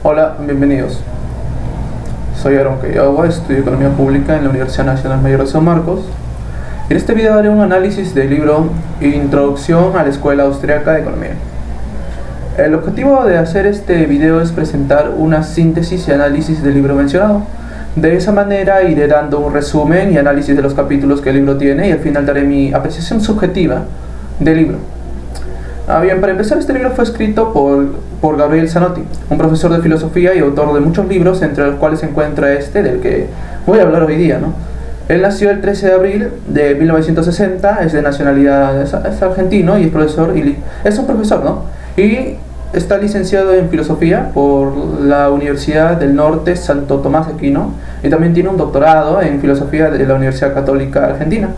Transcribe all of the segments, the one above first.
Hola, bienvenidos. Soy Aaron Cayagua, estudio Economía Pública en la Universidad Nacional Mayor de San Marcos. En este video haré un análisis del libro Introducción a la Escuela Austriaca de Economía. El objetivo de hacer este video es presentar una síntesis y análisis del libro mencionado. De esa manera iré dando un resumen y análisis de los capítulos que el libro tiene y al final daré mi apreciación subjetiva del libro. Bien, para empezar, este libro fue escrito por Gabriel Zanotti, un profesor de filosofía y autor de muchos libros, entre los cuales se encuentra este del que voy a hablar hoy día, ¿no? Él nació el 13 de abril de 1960, es de nacionalidad es argentino y es un profesor, ¿no? Y está licenciado en filosofía por la Universidad del Norte Santo Tomás de Aquino y también tiene un doctorado en filosofía de la Universidad Católica Argentina.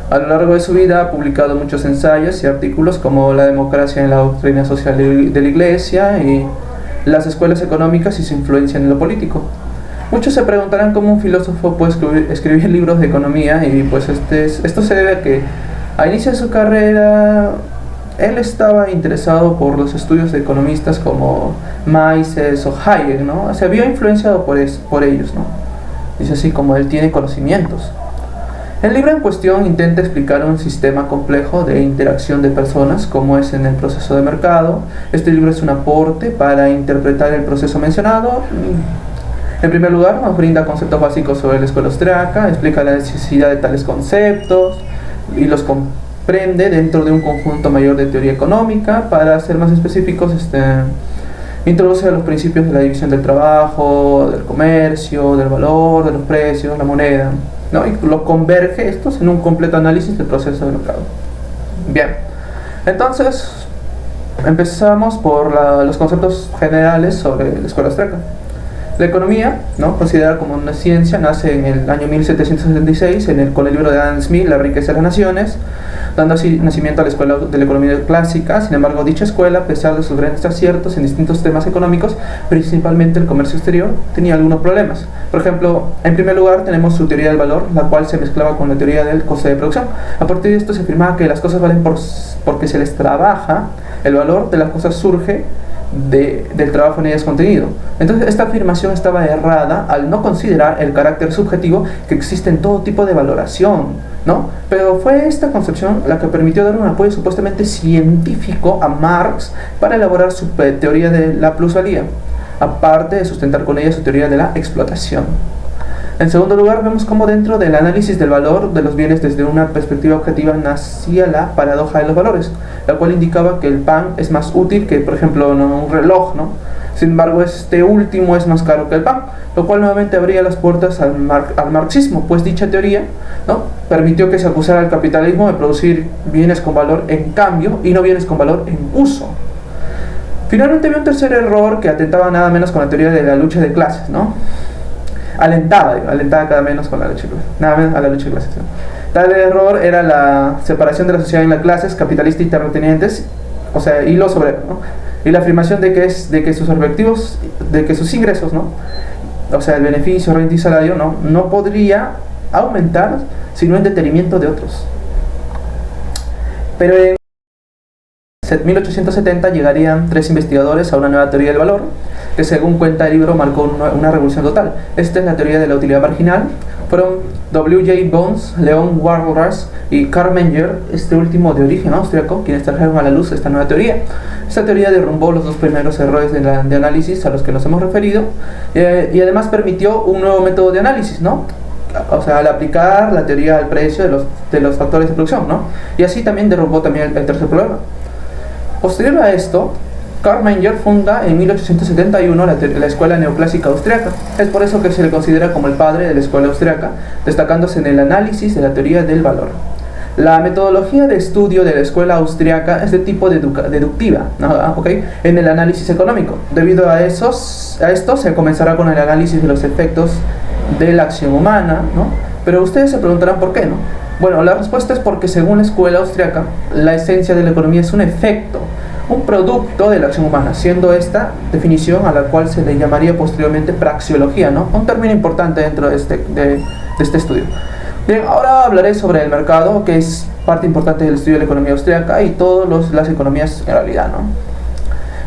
A lo largo de su vida ha publicado muchos ensayos y artículos como La democracia en la doctrina social de la Iglesia y Las escuelas económicas y su influencia en lo político. Muchos se preguntarán cómo un filósofo puede escribir libros de economía, y pues esto se debe a que a inicio de su carrera él estaba interesado por los estudios de economistas como Mises o Hayek, ¿no? Se vio influenciado por ellos, ¿no? Dice así como él tiene conocimientos. El libro en cuestión intenta explicar un sistema complejo de interacción de personas, como es en el proceso de mercado. Este libro es un aporte para interpretar el proceso mencionado. En primer lugar, nos brinda conceptos básicos sobre la escuela austriaca, explica la necesidad de tales conceptos y los comprende dentro de un conjunto mayor de teoría económica. Para ser más específicos, introduce los principios de la división del trabajo, del comercio, del valor, de los precios, la moneda, ¿no? Y lo converge estos en un completo análisis del proceso de mercado. Bien, entonces empezamos por los conceptos generales sobre la escuela austriaca. La economía, ¿no?, considerada como una ciencia, nace en el año 1776 con el libro de Adam Smith, La riqueza de las naciones, dando así nacimiento a la escuela de la economía clásica. Sin embargo, dicha escuela, a pesar de sus grandes aciertos en distintos temas económicos, principalmente el comercio exterior, tenía algunos problemas. Por ejemplo, en primer lugar tenemos su teoría del valor, la cual se mezclaba con la teoría del coste de producción. A partir de esto se afirmaba que las cosas valen porque se les trabaja. El valor de las cosas surge del trabajo en ellas contenido. Entonces esta afirmación estaba errada al no considerar el carácter subjetivo que existe en todo tipo de valoración, ¿no? Pero fue esta concepción la que permitió dar un apoyo supuestamente científico a Marx para elaborar su teoría de la plusvalía, aparte de sustentar con ella su teoría de la explotación. En segundo lugar, vemos cómo dentro del análisis del valor de los bienes desde una perspectiva objetiva nacía la paradoja de los valores, la cual indicaba que el pan es más útil que, por ejemplo, un reloj, ¿no? Sin embargo, este último es más caro que el pan, lo cual nuevamente abría las puertas al marxismo, pues dicha teoría, ¿no?, permitió que se acusara al capitalismo de producir bienes con valor en cambio y no bienes con valor en uso. Finalmente había un tercer error que atentaba nada menos con la teoría de la lucha de clases, ¿no? Alentaba cada menos con la lucha de clases, nada menos a la lucha de clases, ¿no? Tal error era la separación de la sociedad en las clases capitalista y terratenientes, o sea, y los obreros, ¿no? Y la afirmación de que sus ingresos, ¿no?, o sea, el beneficio, renta y salario, no podría aumentar sino en detrimento de otros. Pero en 1870 llegarían tres investigadores a una nueva teoría del valor que, según cuenta el libro, marcó una revolución total. Esta es la teoría de la utilidad marginal. Fueron W. J. Bones, Leon Walras y Karl Menger, este último de origen austriaco, quienes trajeron a la luz esta nueva teoría. Esta teoría derrumbó los dos primeros errores de análisis a los que nos hemos referido, y además permitió un nuevo método de análisis, ¿no?, o sea, al aplicar la teoría del precio de los factores de producción, ¿no? Y así también derrumbó también el tercer problema. Posterior a esto, Karl Menger funda en 1871 la escuela neoclásica austriaca. Es por eso que se le considera como el padre de la escuela austriaca, destacándose en el análisis de la teoría del valor. La metodología de estudio de la escuela austriaca es de tipo deductiva, ¿no?, ¿okay?, en el análisis económico. Debido a esto se comenzará con el análisis de los efectos de la acción humana, ¿no? Pero ustedes se preguntarán por qué, ¿no? Bueno, la respuesta es porque, según la escuela austriaca, la esencia de la economía es un efecto, un producto de la acción humana, siendo esta definición a la cual se le llamaría posteriormente praxeología, ¿no?, un término importante dentro de este estudio. Bien, ahora hablaré sobre el mercado, que es parte importante del estudio de la economía austriaca y todas las economías en realidad, ¿no?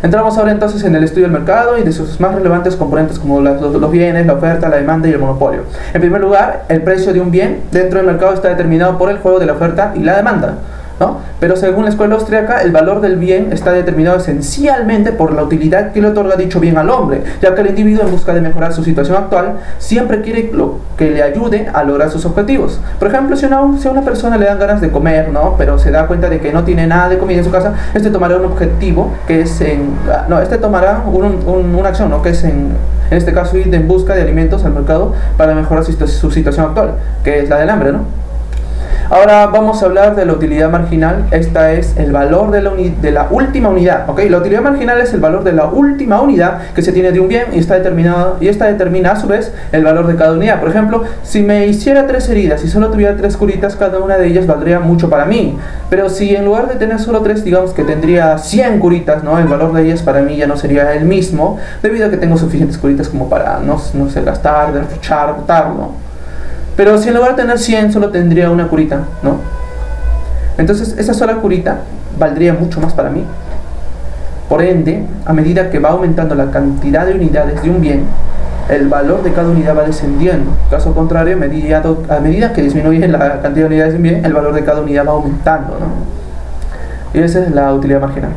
Entramos ahora entonces en el estudio del mercado y de sus más relevantes componentes como los bienes, la oferta, la demanda y el monopolio. En primer lugar, el precio de un bien dentro del mercado está determinado por el juego de la oferta y la demanda, ¿no? Pero según la escuela austríaca, el valor del bien está determinado esencialmente por la utilidad que le otorga dicho bien al hombre, ya que el individuo, en busca de mejorar su situación actual, siempre quiere lo que le ayude a lograr sus objetivos. Por ejemplo, si a una persona le dan ganas de comer, ¿no? Pero se da cuenta de que no tiene nada de comida en su casa, este tomará un objetivo que es tomará una acción, ¿no? Que es en este caso ir en busca de alimentos al mercado para mejorar su situación actual, que es la del hambre, ¿no? Ahora vamos a hablar de la utilidad marginal. Esta es el valor de la última unidad, ¿ok? La utilidad marginal es el valor de la última unidad que se tiene de un bien y esta determina a su vez el valor de cada unidad. Por ejemplo, si me hiciera 3 heridas y solo tuviera 3 curitas, cada una de ellas valdría mucho para mí. Pero si en lugar de tener solo 3, digamos que tendría 100 curitas, ¿no? El valor de ellas para mí ya no sería el mismo, debido a que tengo suficientes curitas como para, no sé, gastar, derrochar, botar, ¿no? Pero si en lugar de tener 100 solo tendría una curita, ¿no? Entonces esa sola curita valdría mucho más para mí. Por ende, a medida que va aumentando la cantidad de unidades de un bien, el valor de cada unidad va descendiendo. Caso contrario, a medida que disminuye la cantidad de unidades de un bien, el valor de cada unidad va aumentando, ¿no? Y esa es la utilidad marginal.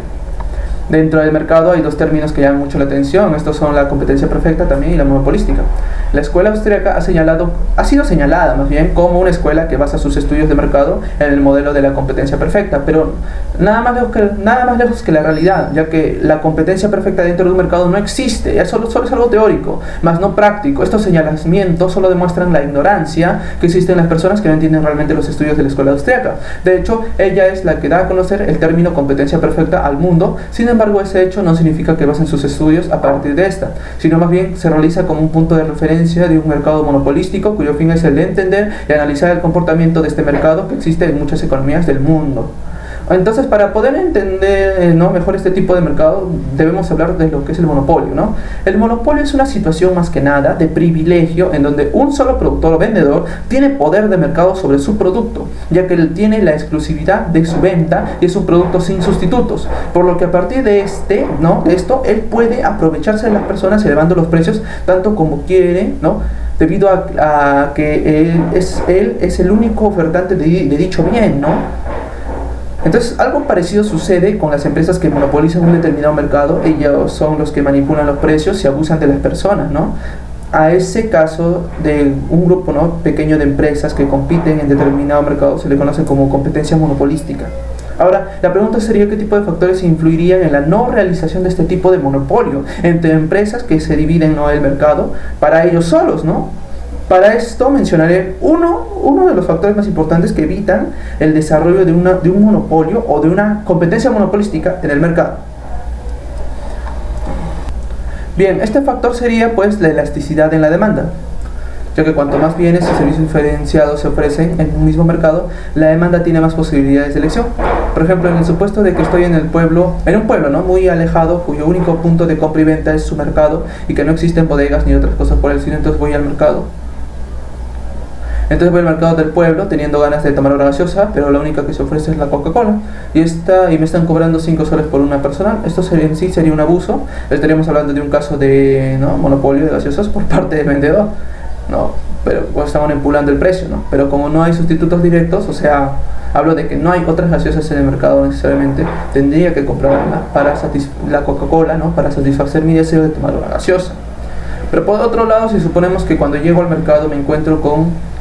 Dentro del mercado hay 2 términos que llaman mucho la atención. Estos son la competencia perfecta también y la monopolística. La escuela austríaca ha sido señalada más bien como una escuela que basa sus estudios de mercado en el modelo de la competencia perfecta, pero nada más lejos que la realidad, ya que la competencia perfecta dentro de un mercado no existe, solo es algo teórico, más no práctico. Estos señalamientos solo demuestran la ignorancia que existe en las personas que no entienden realmente los estudios de la escuela austríaca. De hecho, ella es la que da a conocer el término competencia perfecta al mundo. Sin embargo, ese hecho no significa que basen sus estudios a partir de esta, sino más bien se realiza como un punto de referencia de un mercado monopolístico cuyo fin es el de entender y analizar el comportamiento de este mercado que existe en muchas economías del mundo. Entonces, para poder entender mejor este tipo de mercado, debemos hablar de lo que es el monopolio, ¿no? El monopolio es una situación más que nada de privilegio en donde un solo productor o vendedor tiene poder de mercado sobre su producto, ya que él tiene la exclusividad de su venta y es un producto sin sustitutos, por lo que a partir de esto, él puede aprovecharse de las personas elevando los precios tanto como quiere, ¿no? Debido a que él es el único ofertante de dicho bien, ¿no? Entonces, algo parecido sucede con las empresas que monopolizan un determinado mercado. Ellos son los que manipulan los precios y abusan de las personas, ¿no? A ese caso de un grupo pequeño de empresas que compiten en determinado mercado se le conoce como competencia monopolística. Ahora, la pregunta sería qué tipo de factores influirían en la no realización de este tipo de monopolio entre empresas que se dividen el mercado para ellos solos, ¿no? Para esto mencionaré uno de los factores más importantes que evitan el desarrollo de un monopolio o de una competencia monopolística en el mercado. Bien, este factor sería pues la elasticidad en la demanda, ya que cuanto más bienes y servicios diferenciados se ofrecen en un mismo mercado, la demanda tiene más posibilidades de elección. Por ejemplo, en el supuesto de que estoy en un pueblo, muy alejado, cuyo único punto de compra y venta es su mercado y que no existen bodegas ni otras cosas por el estilo, entonces voy al mercado. Entonces voy al mercado del pueblo teniendo ganas de tomar una gaseosa, pero la única que se ofrece es la Coca-Cola y me están cobrando 5 soles por una personal. Esto en sí sería un abuso. Estaríamos hablando de un caso de monopolio de gaseosas por parte del vendedor, pero pues estamos manipulando el precio, pero como no hay sustitutos directos, o sea, hablo de que no hay otras gaseosas en el mercado necesariamente, tendría que comprarla para la Coca-Cola, para satisfacer mi deseo de tomar una gaseosa. Pero por otro lado, si suponemos que cuando llego al mercado me encuentro con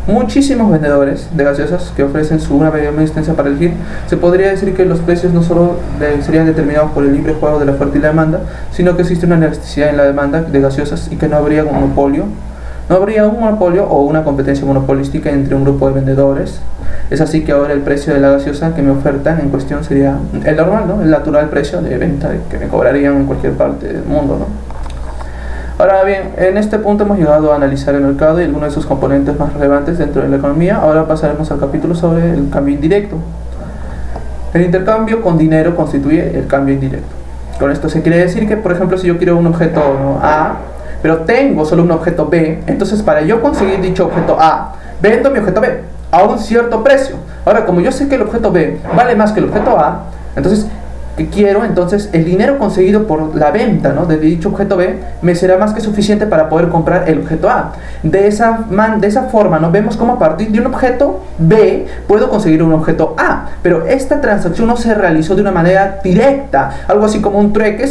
muchísimos vendedores de gaseosas que ofrecen una variedad muy extensa para elegir, se podría decir que los precios no solo serían determinados por el libre juego de la oferta y la demanda, sino que existe una elasticidad en la demanda de gaseosas y que no habría un monopolio o una competencia monopolística entre un grupo de vendedores. Es así que ahora el precio de la gaseosa que me ofertan en cuestión sería el normal, el natural precio de venta que me cobrarían en cualquier parte del mundo, Ahora bien, en este punto hemos llegado a analizar el mercado y algunos de sus componentes más relevantes dentro de la economía. Ahora pasaremos al capítulo sobre el cambio indirecto. El intercambio con dinero constituye el cambio indirecto. Con esto se quiere decir que, por ejemplo, si yo quiero un objeto A, pero tengo solo un objeto B, entonces para yo conseguir dicho objeto A, vendo mi objeto B a un cierto precio. Ahora, como yo sé que el objeto B vale más que el objeto A, entonces que quiero, entonces el dinero conseguido por la venta, ¿no?, de dicho objeto B me será más que suficiente para poder comprar el objeto A. De esa forma, ¿no?, vemos cómo a partir de un objeto B puedo conseguir un objeto A, pero esta transacción no se realizó de una manera directa, algo así como un trueque,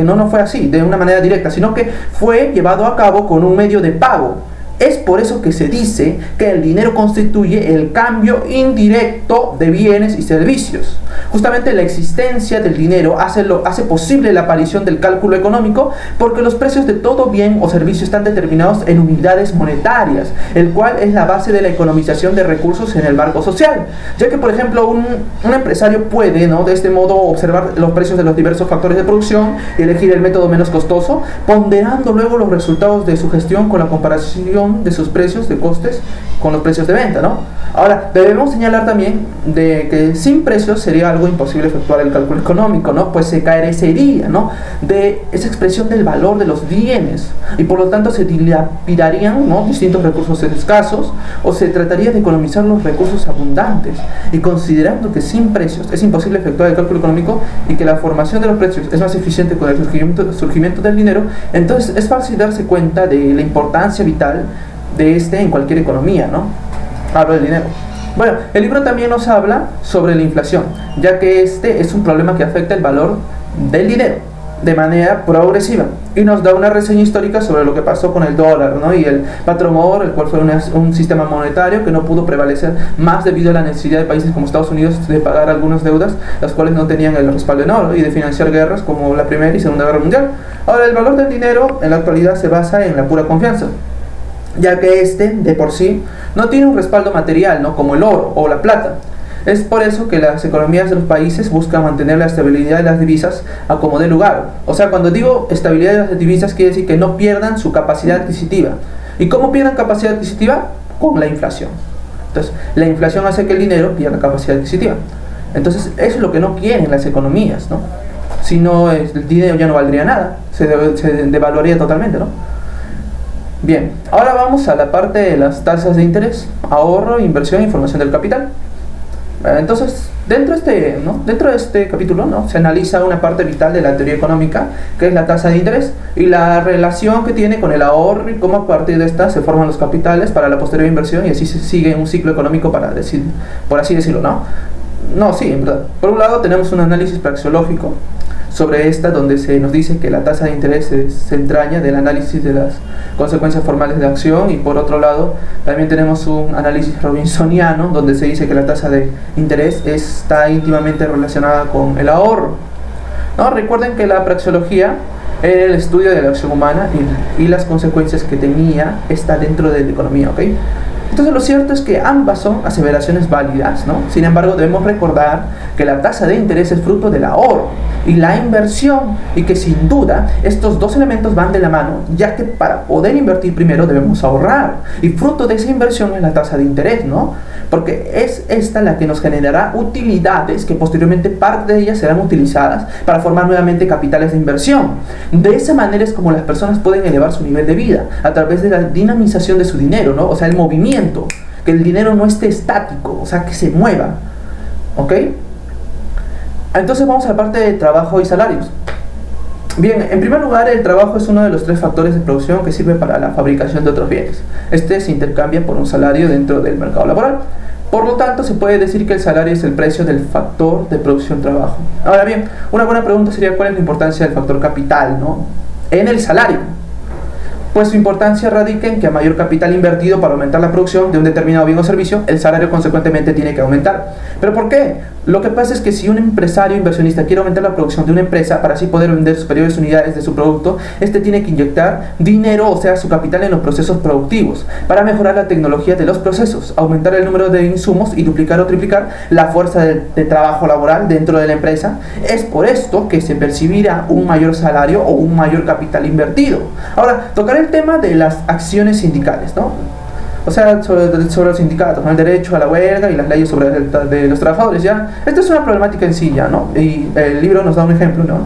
no fue así, de una manera directa, sino que fue llevado a cabo con un medio de pago. Es por eso que se dice que el dinero constituye el cambio indirecto de bienes y servicios. Justamente la existencia del dinero hace posible la aparición del cálculo económico, porque los precios de todo bien o servicio están determinados en unidades monetarias, el cual es la base de la economización de recursos en el marco social. Ya que, por ejemplo, un empresario puede, ¿no?, de este modo observar los precios de los diversos factores de producción y elegir el método menos costoso, ponderando luego los resultados de su gestión con la comparación de sus precios de costes con los precios de venta, ¿no? Ahora, debemos señalar también de que sin precios sería algo imposible efectuar el cálculo económico, ¿no?, pues se carecería, ¿no?, de esa expresión del valor de los bienes, y por lo tanto se dilapidarían, ¿no?, distintos recursos escasos, o se trataría de economizar los recursos abundantes. Y considerando que sin precios es imposible efectuar el cálculo económico y que la formación de los precios es más eficiente con el surgimiento del dinero, entonces es fácil darse cuenta de la importancia vital de este en cualquier economía, ¿no? Hablo del dinero. Bueno, el libro también nos habla sobre la inflación, ya que este es un problema que afecta el valor del dinero de manera progresiva, y nos da una reseña histórica sobre lo que pasó con el dólar, ¿no?, y el patrón oro, el cual fue un sistema monetario que no pudo prevalecer más debido a la necesidad de países como Estados Unidos de pagar algunas deudas, las cuales no tenían el respaldo en oro, y de financiar guerras como la Primera y Segunda Guerra Mundial. Ahora, el valor del dinero en la actualidad se basa en la pura confianza, ya que este de por sí no tiene un respaldo material, ¿no?, como el oro o la plata. Es por eso que las economías de los países buscan mantener la estabilidad de las divisas a como dé lugar. O sea, cuando digo estabilidad de las divisas, quiere decir que no pierdan su capacidad adquisitiva. ¿Y cómo pierdan capacidad adquisitiva? Con la inflación. Entonces, la inflación hace que el dinero pierda capacidad adquisitiva. Entonces, eso es lo que no quieren las economías, ¿no? Si no, el dinero ya no valdría nada, se devaluaría totalmente, ¿no? Bien, ahora vamos a la parte de las tasas de interés, ahorro, inversión y formación del capital. Entonces, dentro de este capítulo, ¿no?, se analiza una parte vital de la teoría económica, que es la tasa de interés y la relación que tiene con el ahorro, y cómo a partir de esta se forman los capitales para la posterior inversión, y así se sigue un ciclo económico, por así decirlo, ¿no? No, sí, en verdad. Por un lado tenemos un análisis praxeológico sobre esta, donde se nos dice que la tasa de interés se entraña del análisis de las consecuencias formales de acción, y por otro lado también tenemos un análisis robinsoniano, donde se dice que la tasa de interés está íntimamente relacionada con el ahorro, ¿no? Recuerden que la praxeología era el estudio de la acción humana y las consecuencias que tenía esta dentro de la economía, ¿ok? Entonces, lo cierto es que ambas son aseveraciones válidas, ¿no? Sin embargo, debemos recordar que la tasa de interés es fruto del ahorro y la inversión, y que sin duda estos dos elementos van de la mano, ya que para poder invertir primero debemos ahorrar, y fruto de esa inversión es la tasa de interés, ¿no? Porque es esta la que nos generará utilidades que posteriormente parte de ellas serán utilizadas para formar nuevamente capitales de inversión. De esa manera es como las personas pueden elevar su nivel de vida, a través de la dinamización de su dinero, ¿no? O sea, el movimiento, que el dinero no esté estático, o sea, que se mueva, ¿ok? Entonces vamos a la parte de trabajo y salarios. Bien, en primer lugar, el trabajo es uno de los tres factores de producción que sirve para la fabricación de otros bienes. Este se intercambia por un salario dentro del mercado laboral. Por lo tanto, se puede decir que el salario es el precio del factor de producción trabajo. Ahora bien, una buena pregunta sería: ¿cuál es la importancia del factor capital, ¿no?, en el salario? Pues su importancia radica en que a mayor capital invertido para aumentar la producción de un determinado bien o servicio, el salario consecuentemente tiene que aumentar. ¿Pero por qué? Lo que pasa es que si un empresario inversionista quiere aumentar la producción de una empresa para así poder vender superiores unidades de su producto, este tiene que inyectar dinero, o sea, su capital, en los procesos productivos, para mejorar la tecnología de los procesos, aumentar el número de insumos y duplicar o triplicar la fuerza de trabajo laboral dentro de la empresa. Es por esto que se percibirá un mayor salario o un mayor capital invertido. Ahora, tocar el tema de las acciones sindicales, ¿no? O sea, sobre los sindicatos, ¿no?, el derecho a la huelga y las leyes sobre de los trabajadores, ¿ya? Esta es una problemática en sí, ¿ya?, ¿no? Y el libro nos da un ejemplo, ¿no?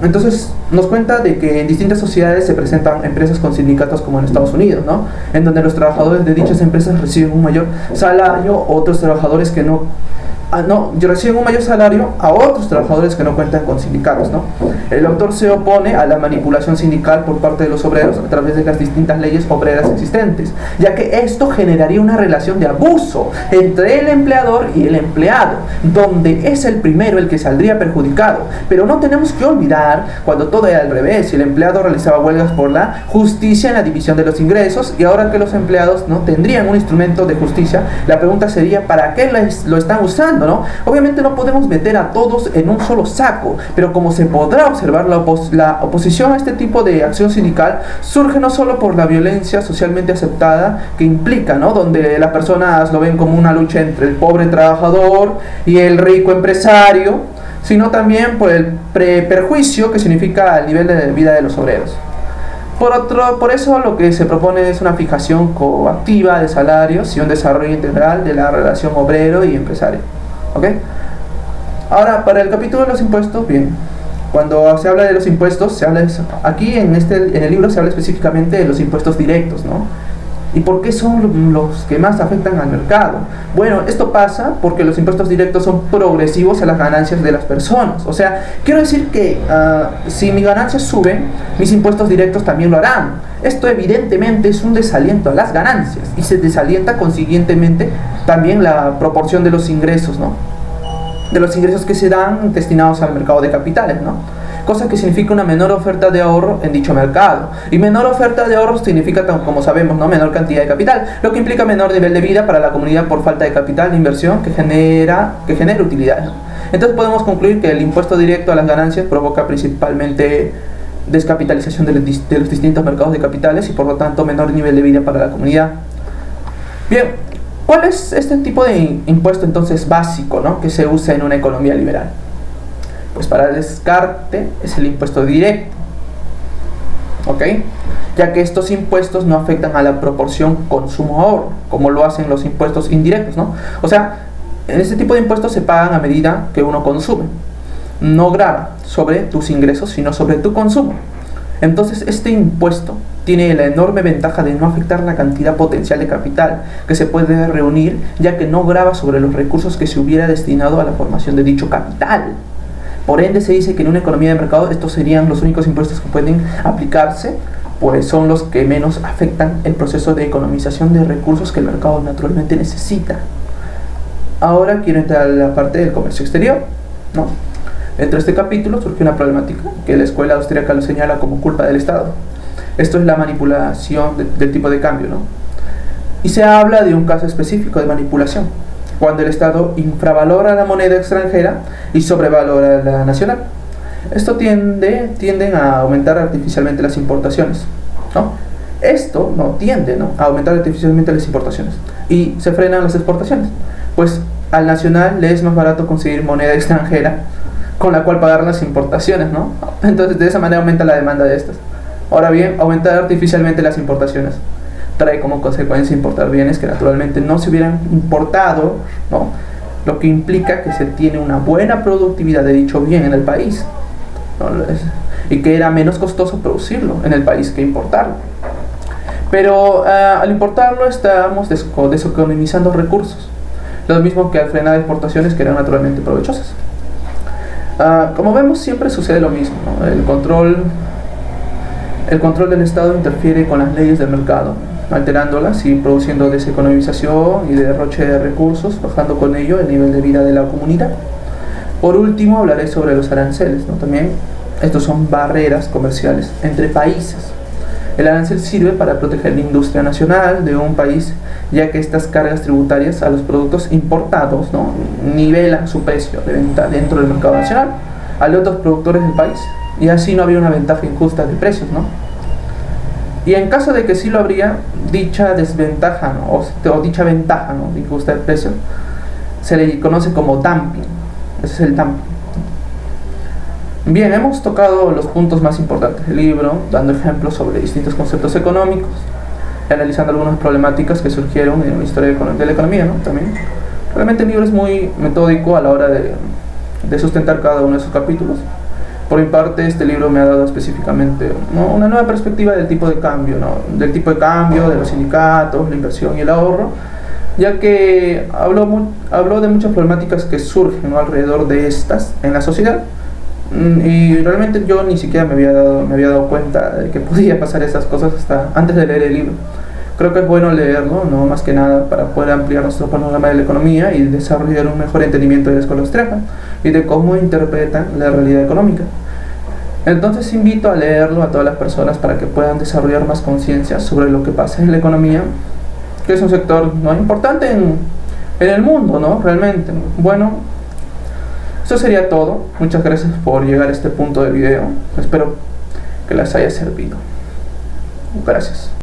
Entonces nos cuenta de que en distintas sociedades se presentan empresas con sindicatos, como en Estados Unidos, ¿no?, en donde los trabajadores de dichas empresas reciben un mayor salario, otros trabajadores que reciben un mayor salario a otros trabajadores que no cuentan con sindicatos, ¿no? El autor se opone a la manipulación sindical por parte de los obreros a través de las distintas leyes obreras existentes, ya que esto generaría una relación de abuso entre el empleador y el empleado, donde es el primero el que saldría perjudicado. Pero no tenemos que olvidar cuando todo era al revés, y el empleado realizaba huelgas por la justicia en la división de los ingresos, y ahora que los empleados no tendrían un instrumento de justicia, la pregunta sería ¿para qué lo están usando? ¿No? Obviamente no podemos meter a todos en un solo saco, pero como se podrá observar, la oposición a este tipo de acción sindical surge no solo por la violencia socialmente aceptada que implica, ¿no? Donde las personas lo ven como una lucha entre el pobre trabajador y el rico empresario, sino también por el perjuicio que significa el nivel de vida de los obreros. Por eso lo que se propone es una fijación coactiva de salarios y un desarrollo integral de la relación obrero y empresario. ¿Ok? Ahora, para el capítulo de los impuestos, bien, cuando se habla de los impuestos, aquí en el libro se habla específicamente de los impuestos directos, ¿no? ¿Y por qué son los que más afectan al mercado? Bueno, esto pasa porque los impuestos directos son progresivos a las ganancias de las personas. O sea, quiero decir que si mis ganancias suben, mis impuestos directos también lo harán. Esto evidentemente es un desaliento a las ganancias y se desalienta consiguientemente también la proporción de los ingresos, ¿no? De los ingresos que se dan destinados al mercado de capitales, ¿no? Cosa que significa una menor oferta de ahorro en dicho mercado. Y menor oferta de ahorro significa, como sabemos, ¿no? Menor cantidad de capital, lo que implica menor nivel de vida para la comunidad por falta de capital de inversión que genera utilidades, ¿no? Entonces podemos concluir que el impuesto directo a las ganancias provoca principalmente descapitalización de los distintos mercados de capitales y por lo tanto menor nivel de vida para la comunidad. Bien, ¿cuál es este tipo de impuesto entonces básico, ¿no? Que se usa en una economía liberal? Pues para el descarte es el impuesto directo, ¿ok? Ya que estos impuestos no afectan a la proporción consumo-ahorro, como lo hacen los impuestos indirectos, ¿no? O sea, en este tipo de impuestos se pagan a medida que uno consume. No grava sobre tus ingresos, sino sobre tu consumo. Entonces, este impuesto tiene la enorme ventaja de no afectar la cantidad potencial de capital que se puede reunir, ya que no grava sobre los recursos que se hubiera destinado a la formación de dicho capital. Por ende, se dice que en una economía de mercado estos serían los únicos impuestos que pueden aplicarse, pues son los que menos afectan el proceso de economización de recursos que el mercado naturalmente necesita. Ahora quiero entrar a la parte del comercio exterior, ¿no? Dentro de este capítulo surge una problemática que la escuela austríaca lo señala como culpa del Estado. Esto es la manipulación del tipo de cambio, ¿no? Y se habla de un caso específico de manipulación, cuando el Estado infravalora la moneda extranjera y sobrevalora la nacional. Esto tienden a aumentar artificialmente las importaciones, ¿no? Esto tiende a aumentar artificialmente las importaciones y se frenan las exportaciones, pues al nacional le es más barato conseguir moneda extranjera con la cual pagar las importaciones, ¿no? Entonces de esa manera aumenta la demanda de estas. Ahora bien, aumentar artificialmente las importaciones trae como consecuencia importar bienes que naturalmente no se hubieran importado, ¿no? Lo que implica que se tiene una buena productividad de dicho bien en el país, ¿no? Y que era menos costoso producirlo en el país que importarlo. Pero al importarlo estamos deseconomizando recursos, lo mismo que al frenar exportaciones que eran naturalmente provechosas. Como vemos, siempre sucede lo mismo, ¿no? El control del Estado interfiere con las leyes del mercado, alterándolas y produciendo deseconomización y derroche de recursos, bajando con ello el nivel de vida de la comunidad. Por último, hablaré sobre los aranceles, ¿no? También estos son barreras comerciales entre países. El arancel sirve para proteger la industria nacional de un país, ya que estas cargas tributarias a los productos importados, ¿no? Nivelan su precio de venta dentro del mercado nacional a los otros productores del país, y así no habría una ventaja injusta de precios, ¿no? Y en caso de que sí lo habría, dicha desventaja, ¿no? o dicha ventaja, ¿no? injusta de precios se le conoce como dumping. Ese es el dumping. Bien, hemos tocado los puntos más importantes del libro, dando ejemplos sobre distintos conceptos económicos, analizando algunas problemáticas que surgieron en la historia de la economía, ¿no? También, realmente el libro es muy metódico a la hora de sustentar cada uno de sus capítulos. Por mi parte, este libro me ha dado específicamente, ¿no? una nueva perspectiva del tipo de cambio, ¿no? Del tipo de cambio, de los sindicatos, la inversión y el ahorro, ya que habló de muchas problemáticas que surgen, ¿no?, alrededor de estas en la sociedad. Y realmente yo ni siquiera me había dado cuenta de que podía pasar esas cosas hasta antes de leer el libro. Creo que es bueno leerlo, ¿no?, más que nada para poder ampliar nuestro panorama de la economía y desarrollar un mejor entendimiento de la escuela austríaca y de cómo interpretan la realidad económica. Entonces invito a leerlo a todas las personas para que puedan desarrollar más conciencia sobre lo que pasa en la economía, que es un sector, ¿no?, importante en el mundo, ¿no?, realmente. Bueno, eso sería todo. Muchas gracias por llegar a este punto del video. Espero que les haya servido. Gracias.